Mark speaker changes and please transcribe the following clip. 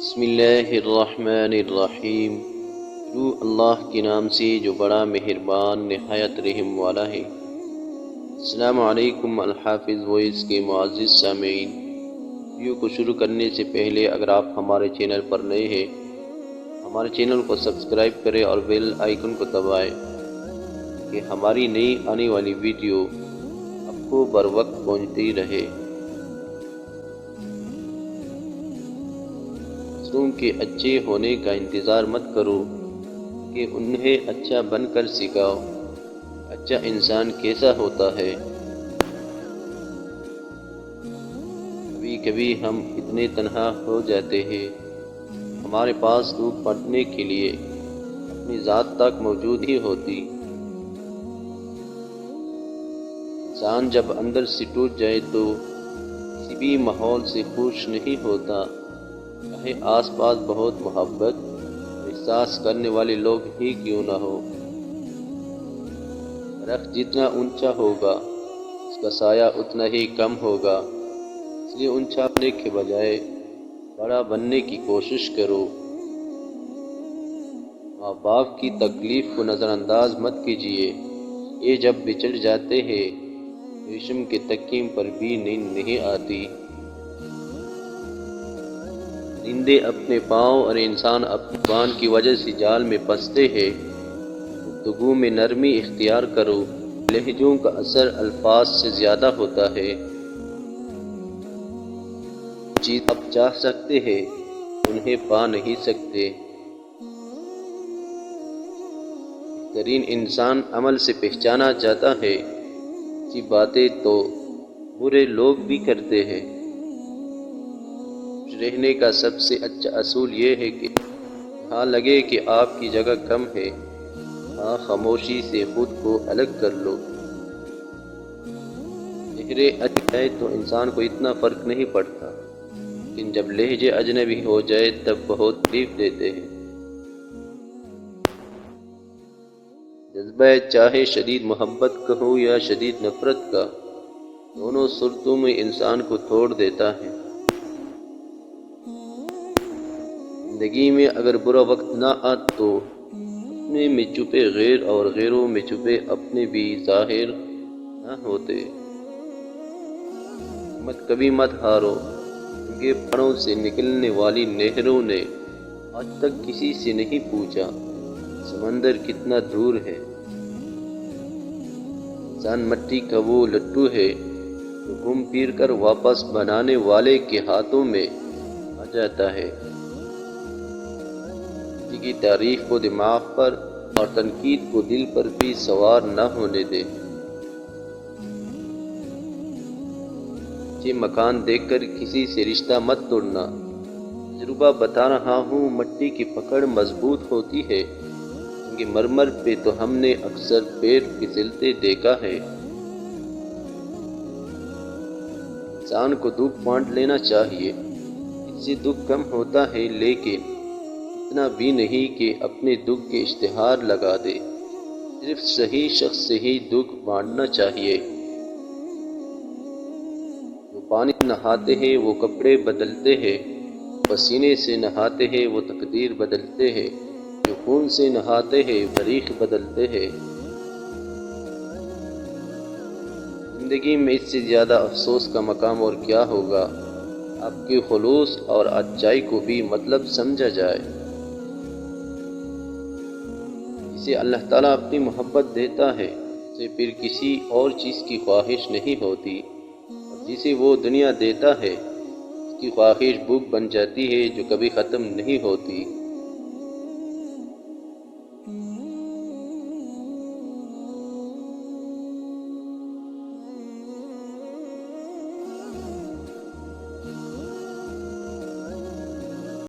Speaker 1: بسم اللہ الرحمن الرحیم۔ شروع اللہ کے نام سے جو بڑا مہربان نہایت رحم والا ہے۔ السلام علیکم الحافظ وائس کے معزز سامعین، ویڈیو کو شروع کرنے سے پہلے اگر آپ ہمارے چینل پر نئے ہیں ہمارے چینل کو سبسکرائب کریں اور بیل آئیکن کو دبائیں کہ ہماری نئی آنے والی ویڈیو آپ کو بر وقت پہنچتی رہے۔ دوسروں کے اچھے ہونے کا انتظار مت کرو کہ انہیں اچھا بن کر سکھاؤ۔ اچھا انسان کیسا ہوتا ہے؟ کبھی کبھی ہم اتنے تنہا ہو جاتے ہیں ہمارے پاس دودھ بانٹنے کے لیے اپنی ذات تک موجود ہی ہوتی۔ انسان جب اندر سے ٹوٹ جائے تو کسی بھی ماحول سے خوش نہیں ہوتا، چاہے آس پاس بہت محبت احساس کرنے والے لوگ ہی کیوں نہ ہو۔ درخت جتنا اونچا ہوگا اس کا سایہ اتنا ہی کم ہوگا، اس لیے اونچا بننے کے بجائے بڑا بننے کی کوشش کرو۔ ماں باپ کی تکلیف کو نظر انداز مت کیجیے، یہ جب بچڑ جاتے ہیں ریشم کے تکیم پر بھی نیند نہیں آتی۔ درندے اپنے پاؤں اور انسان اپنی زبان کی وجہ سے جال میں پھنستے ہیں۔ گفتگو میں نرمی اختیار کرو، لہجوں کا اثر الفاظ سے زیادہ ہوتا ہے۔ چیز آپ چاہ سکتے ہیں انہیں پا نہیں سکتے۔ بہترین انسان عمل سے پہچانا جاتا ہے، اچھی باتیں تو برے لوگ بھی کرتے ہیں۔ رہنے کا سب سے اچھا اصول یہ ہے کہ جہاں لگے کہ آپ کی جگہ کم ہے وہاں خاموشی سے خود کو الگ کر لو۔ چہرے اجنبی تو انسان کو اتنا فرق نہیں پڑتا، لیکن جب لہجے اجنبی ہو جائے تب بہت تکلیف دیتے ہیں۔ جذبہ چاہے شدید محبت کا ہو یا شدید نفرت کا، دونوں صورتوں میں انسان کو توڑ دیتا ہے۔ زندگی میں اگر برا وقت نہ آتا تو اپنے میں چھپے غیر اور غیروں میں چھپے اپنے بھی ظاہر نہ ہوتے۔ ہمت کبھی مت ہارو، کیونکہ پہاڑوں سے نکلنے والی نہروں نے آج تک کسی سے نہیں پوچھا سمندر کتنا دور ہے۔ انسان مٹی کا وہ لڈو ہے جو گھوم پھر کر واپس بنانے والے کے ہاتھوں میں آ جاتا ہے۔ کسی کی تعریف کو دماغ پر اور تنقید کو دل پر بھی سوار نہ ہونے دے۔ اچھے مکان دیکھ کر کسی سے رشتہ مت توڑنا۔ تجربہ بتا رہا ہوں، مٹی کی پکڑ مضبوط ہوتی ہے، کیونکہ مرمر پہ تو ہم نے اکثر پیر پھسلتے دیکھا ہے۔ انسان کو دکھ بانٹ لینا چاہیے، اس سے دکھ کم ہوتا ہے، لیکن اتنا بھی نہیں کہ اپنے دکھ کے اشتہار لگا دے۔ صرف صحیح شخص سے ہی دکھ بانٹنا چاہیے۔ جو پانی سے نہاتے ہیں وہ کپڑے بدلتے ہیں، پسینے سے نہاتے ہیں وہ تقدیر بدلتے ہیں، جو خون سے نہاتے ہیں تاریخ بدلتے ہیں۔ زندگی میں اس سے زیادہ افسوس کا مقام اور کیا ہوگا؟ آپ کے خلوص اور اچائی کو بھی مطلب سمجھا جائے۔ جسے اللہ تعالیٰ اپنی محبت دیتا ہے اسے پھر کسی اور چیز کی خواہش نہیں ہوتی، اور جسے وہ دنیا دیتا ہے اس کی خواہش بھوک بن جاتی ہے جو کبھی ختم نہیں ہوتی۔